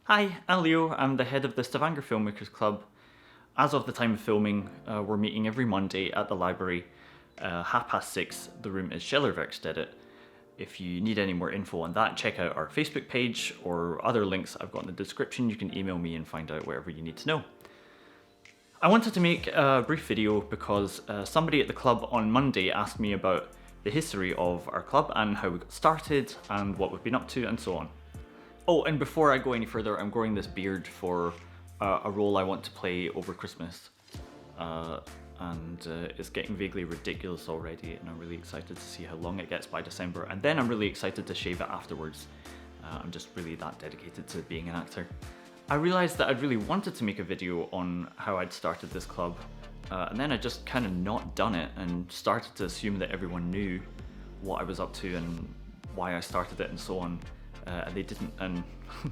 Hi, I'm Leo. I'm the head of the Stavanger Filmmakers Club. As of the time of filming, we're meeting every Monday at the library, 6:30. The room is Schillerwerkstätte. If you need any more info on that, check out our Facebook page or other links I've got in the description. You can email me and find out whatever you need to know. I wanted to make a brief video because somebody at the club on Monday asked me about the history of our club and how we got started and what we've been up to and so on. Oh, and before I go any further, I'm growing this beard for a role I want to play over Christmas. It's getting vaguely ridiculous already, and I'm really excited to see how long it gets by December, and then I'm really excited to shave it afterwards. I'm just really that dedicated to being an actor. I realised that I'd really wanted to make a video on how I'd started this club, and then I just kind of not done it and started to assume that everyone knew what I was up to and why I started it and so on. And they didn't, and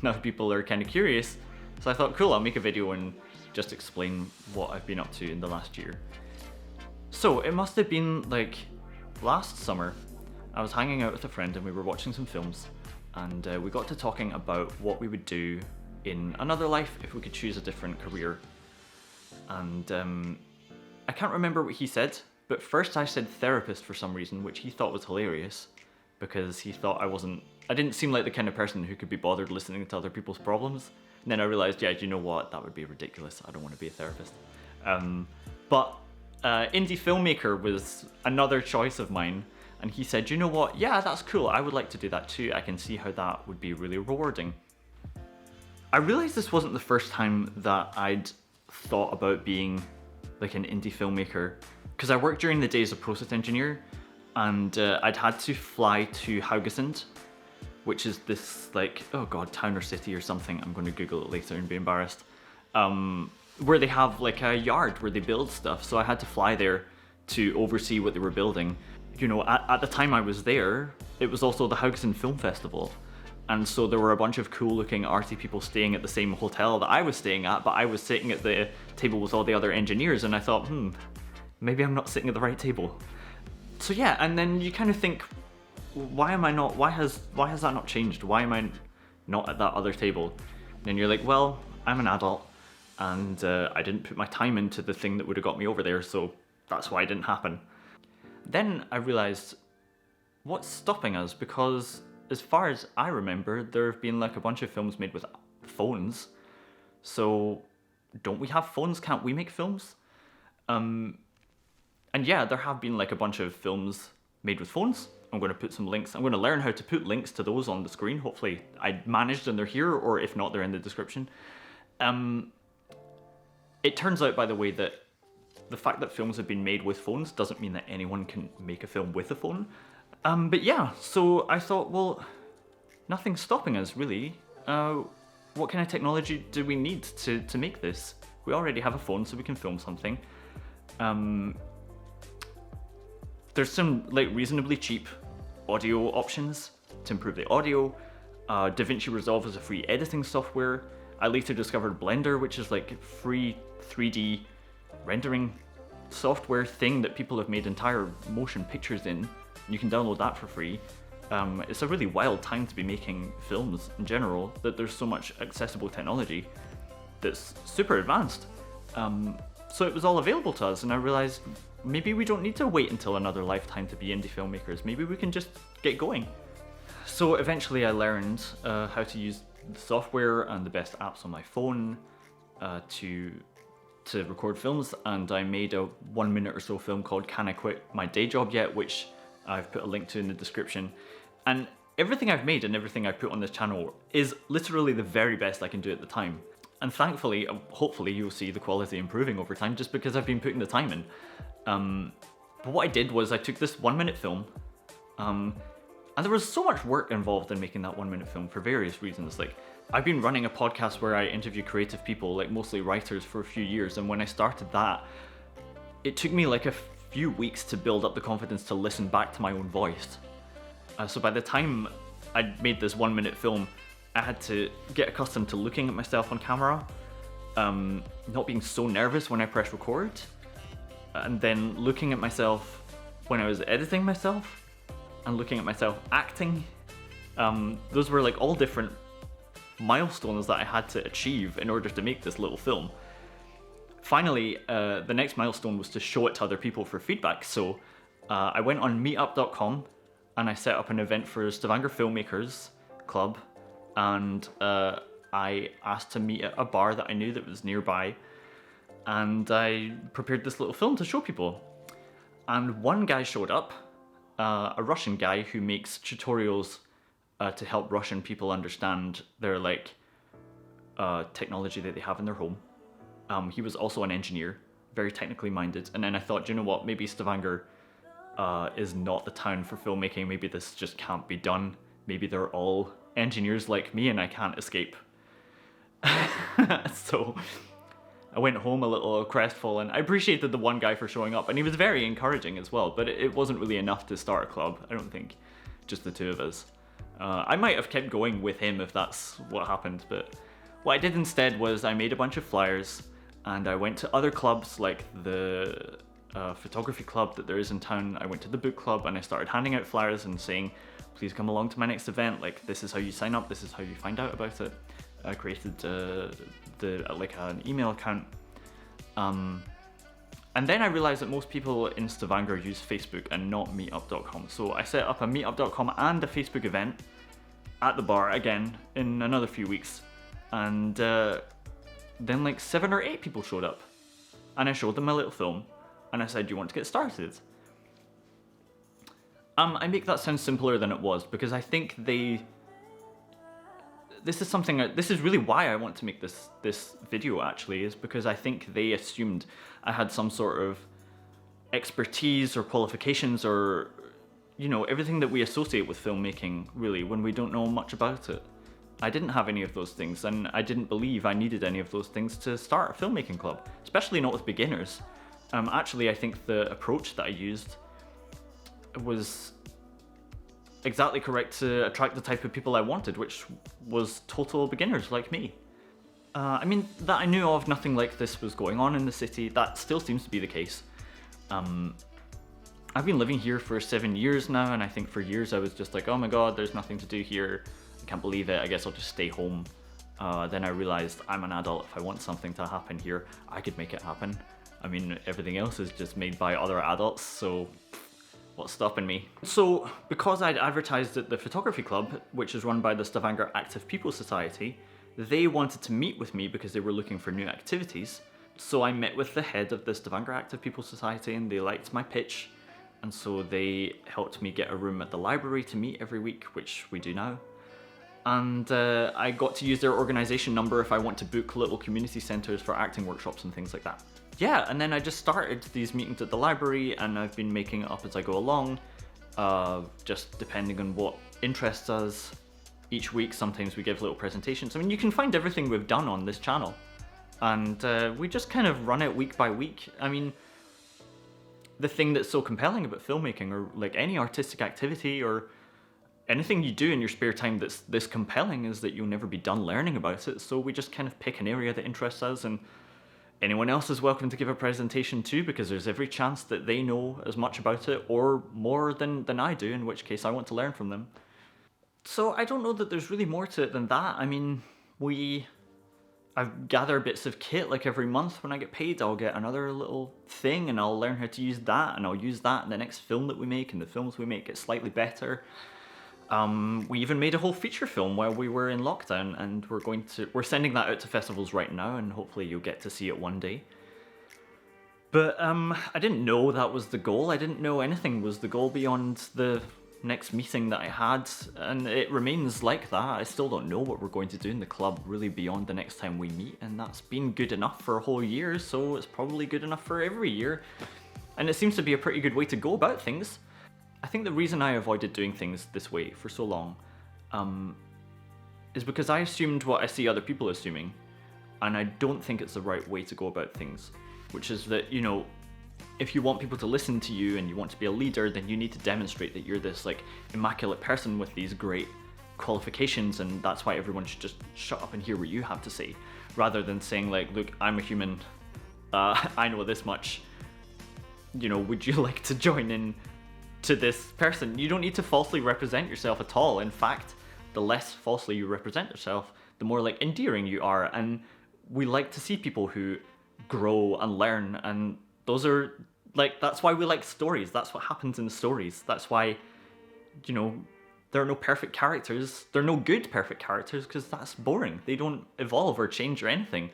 now people are kind of curious. So I thought, cool, I'll make a video and just explain what I've been up to in the last year. So it must have been like last summer. I was hanging out with a friend and we were watching some films, and we got to talking about what we would do in another life if we could choose a different career. And I can't remember what he said, but first I said therapist for some reason, which he thought was hilarious because he thought I didn't seem like the kind of person who could be bothered listening to other people's problems. And then I realized, yeah, you know what, that would be ridiculous. I don't want to be a therapist. But indie filmmaker was another choice of mine. And he said, you know what, yeah, that's cool. I would like to do that too. I can see how that would be really rewarding. I realized this wasn't the first time that I'd thought about being like an indie filmmaker, because I worked during the day as a process engineer, and I'd had to fly to Haugesund, which is this like, oh god, town or city or something, I'm going to Google it later and be embarrassed, where they have like a yard where they build stuff. So I had to fly there to oversee what they were building. You know, at the time I was there, it was also the Haugesund Film Festival. And so there were a bunch of cool looking arty people staying at the same hotel that I was staying at, but I was sitting at the table with all the other engineers, and I thought, maybe I'm not sitting at the right table. So yeah, and then you kind of think, why has that not changed? Why am I not at that other table? And you're like, well, I'm an adult, and I didn't put my time into the thing that would have got me over there, so that's why it didn't happen. Then I realized, what's stopping us? Because as far as I remember, there have been like a bunch of films made with phones. So don't we have phones? Can't we make films? And yeah, there have been like a bunch of films made with phones. I'm going to put some links. I'm going to learn how to put links to those on the screen. Hopefully I managed and they're here, or if not, they're in the description. It turns out, by the way, that the fact that films have been made with phones doesn't mean that anyone can make a film with a phone. But yeah, so I thought, well, nothing's stopping us really. What kind of technology do we need to make this? We already have a phone, so we can film something. There's some like reasonably cheap audio options to improve the audio. DaVinci Resolve is a free editing software. I later discovered Blender, which is like free 3D rendering software thing that people have made entire motion pictures in. You can download that for free. It's a really wild time to be making films in general, that there's so much accessible technology that's super advanced. So it was all available to us, and I realized maybe we don't need to wait until another lifetime to be indie filmmakers. Maybe we can just get going. So eventually I learned how to use the software and the best apps on my phone to record films, and I made a 1 minute or so film called Can I Quit My Day Job Yet, which I've put a link to in the description. And everything I've made and everything I put on this channel is literally the very best I can do at the time. And thankfully, hopefully you'll see the quality improving over time just because I've been putting the time in. But what I did was I took this 1 minute film, and there was so much work involved in making that 1 minute film for various reasons. Like, I've been running a podcast where I interview creative people, like mostly writers, for a few years, and when I started that, it took me like a few weeks to build up the confidence to listen back to my own voice. So by the time I'd made this 1 minute film, I had to get accustomed to looking at myself on camera, not being so nervous when I press record, and then looking at myself when I was editing myself, and looking at myself acting. Those were like all different milestones that I had to achieve in order to make this little film. Finally, the next milestone was to show it to other people for feedback. So I went on meetup.com and I set up an event for Stavanger Filmmakers Club, and I asked to meet at a bar that I knew that was nearby, and I prepared this little film to show people. And one guy showed up, a Russian guy who makes tutorials to help Russian people understand their technology that they have in their home. He was also an engineer, very technically minded. And then I thought, you know what, maybe Stavanger is not the town for filmmaking. Maybe this just can't be done. Maybe they're all engineers like me and I can't escape. So I went home a little crestfallen. I appreciated the one guy for showing up, and he was very encouraging as well, but it wasn't really enough to start a club, I don't think, just the two of us. I might have kept going with him if that's what happened, but what I did instead was I made a bunch of flyers, and I went to other clubs like the photography club that there is in town. I went to the book club and I started handing out flyers and saying, please come along to my next event, like this is how you sign up, this is how you find out about it. I created an email account, and then I realized that most people in Stavanger use Facebook and not meetup.com. So I set up a meetup.com and a Facebook event at the bar again in another few weeks, and then like 7 or 8 people showed up, and I showed them my little film, and I said, do you want to get started? I make that sound simpler than it was, because I think this is really why I want to make this video actually, is because I think they assumed I had some sort of expertise or qualifications or, you know, everything that we associate with filmmaking really, when we don't know much about it. I didn't have any of those things, and I didn't believe I needed any of those things to start a filmmaking club, especially not with beginners. Actually, I think the approach that I used was exactly correct to attract the type of people I wanted, which was total beginners like me. I mean, that I knew of, nothing like this was going on in the city. That still seems to be the case. I've been living here for 7 years now, and I think for years I was just like, oh my god, there's nothing to do here. I can't believe it, I guess I'll just stay home. Then I realized I'm an adult. If I want something to happen here, I could make it happen. I mean, everything else is just made by other adults, so what's stopping me? So, because I'd advertised at the photography club, which is run by the Stavanger Active People Society, they wanted to meet with me because they were looking for new activities. So I met with the head of the Stavanger Active People Society, and they liked my pitch, and so they helped me get a room at the library to meet every week, which we do now. And I got to use their organisation number if I want to book little community centres for acting workshops and things like that. Yeah, and then I just started these meetings at the library, and I've been making it up as I go along, just depending on what interests us each week. Sometimes we give little presentations. I mean, you can find everything we've done on this channel, and we just kind of run it week by week. I mean, the thing that's so compelling about filmmaking, or like any artistic activity or anything you do in your spare time that's this compelling, is that you'll never be done learning about it. So we just kind of pick an area that interests us, and anyone else is welcome to give a presentation too, because there's every chance that they know as much about it or more than I do, in which case I want to learn from them. So I don't know that there's really more to it than that. I mean, I gather bits of kit, like every month when I get paid, I'll get another little thing and I'll learn how to use that, and I'll use that in the next film that we make, and the films we make get slightly better. We even made a whole feature film while we were in lockdown, and we're sending that out to festivals right now, and hopefully you'll get to see it one day. But I didn't know that was the goal. I didn't know anything was the goal beyond the next meeting that I had, and it remains like that. I still don't know what we're going to do in the club really beyond the next time we meet, and that's been good enough for a whole year, so it's probably good enough for every year. And it seems to be a pretty good way to go about things. I think the reason I avoided doing things this way for so long is because I assumed what I see other people assuming, and I don't think it's the right way to go about things, which is that, you know, if you want people to listen to you and you want to be a leader, then you need to demonstrate that you're this like immaculate person with these great qualifications, and that's why everyone should just shut up and hear what you have to say, rather than saying like, look, I'm a human, I know this much, you know, would you like to join in to this person? You don't need to falsely represent yourself at all. In fact, the less falsely you represent yourself, the more like endearing you are. And we like to see people who grow and learn, and those are like, that's why we like stories. That's what happens in the stories. That's why, you know, there are no perfect characters. There are no good perfect characters, because that's boring. They don't evolve or change or anything.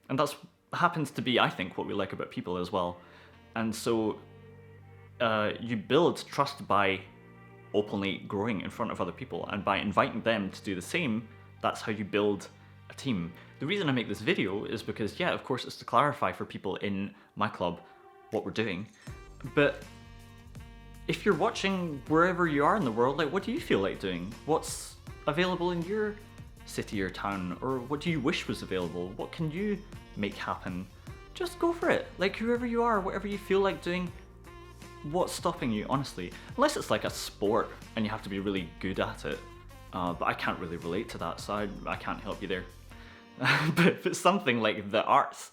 And that's happens to be, I think, what we like about people as well. And so you build trust by openly growing in front of other people, and by inviting them to do the same. That's how you build a team. The reason I make this video is because, yeah, of course, it's to clarify for people in my club what we're doing. But if you're watching wherever you are in the world, like, what do you feel like doing? What's available in your city or town? Or what do you wish was available? What can you make happen? Just go for it. Like, whoever you are, whatever you feel like doing, what's stopping you, honestly? Unless it's like a sport and you have to be really good at it. But I can't really relate to that, so I can't help you there. But if it's something like the arts,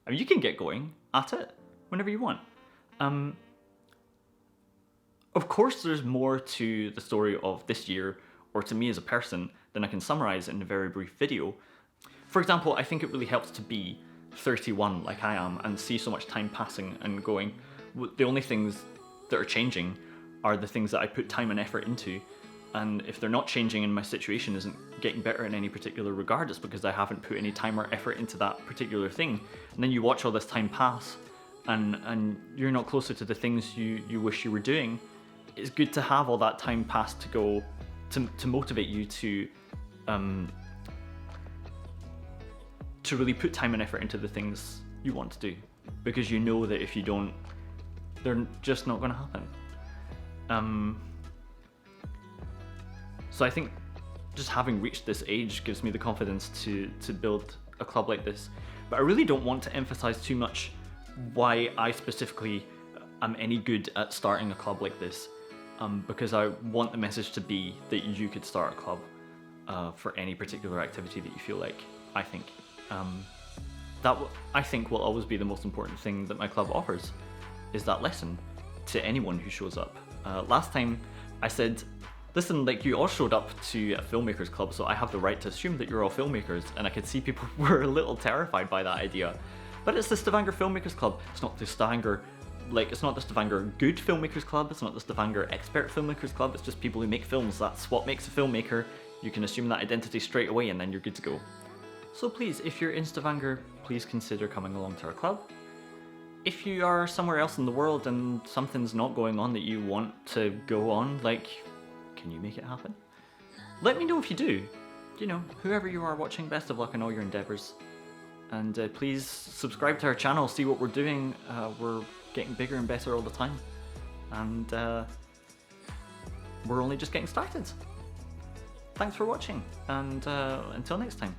I mean, you can get going at it whenever you want. Of course, there's more to the story of this year, or to me as a person, than I can summarize in a very brief video. For example, I think it really helps to be 31 like I am and see so much time passing and going. The only things that are changing are the things that I put time and effort into. And if they're not changing and my situation isn't getting better in any particular regard, it's because I haven't put any time or effort into that particular thing. And then you watch all this time pass, and you're not closer to the things you wish you were doing. It's good to have all that time pass to go to motivate you to really put time and effort into the things you want to do, because you know that if you don't, they're just not going to happen. So I think just having reached this age gives me the confidence to build a club like this. But I really don't want to emphasize too much why I specifically am any good at starting a club like this, because I want the message to be that you could start a club for any particular activity that you feel like. I think that I think will always be the most important thing that my club offers, is that lesson to anyone who shows up. Last time I said, listen, like, you all showed up to a filmmakers club, so I have the right to assume that you're all filmmakers, and I could see people were a little terrified by that idea. But it's the Stavanger Filmmakers Club. It's not the Stavanger, it's not the Stavanger Good Filmmakers Club, it's not the Stavanger Expert Filmmakers Club, it's just people who make films. That's what makes a filmmaker. You can assume that identity straight away, and then you're good to go. So please, if you're in Stavanger, please consider coming along to our club. If you are somewhere else in the world and something's not going on that you want to go on, like, can you make it happen? Let me know if you do. You know, whoever you are watching, best of luck in all your endeavors. And please subscribe to our channel, see what we're doing. We're getting bigger and better all the time. And we're only just getting started. Thanks for watching, and until next time.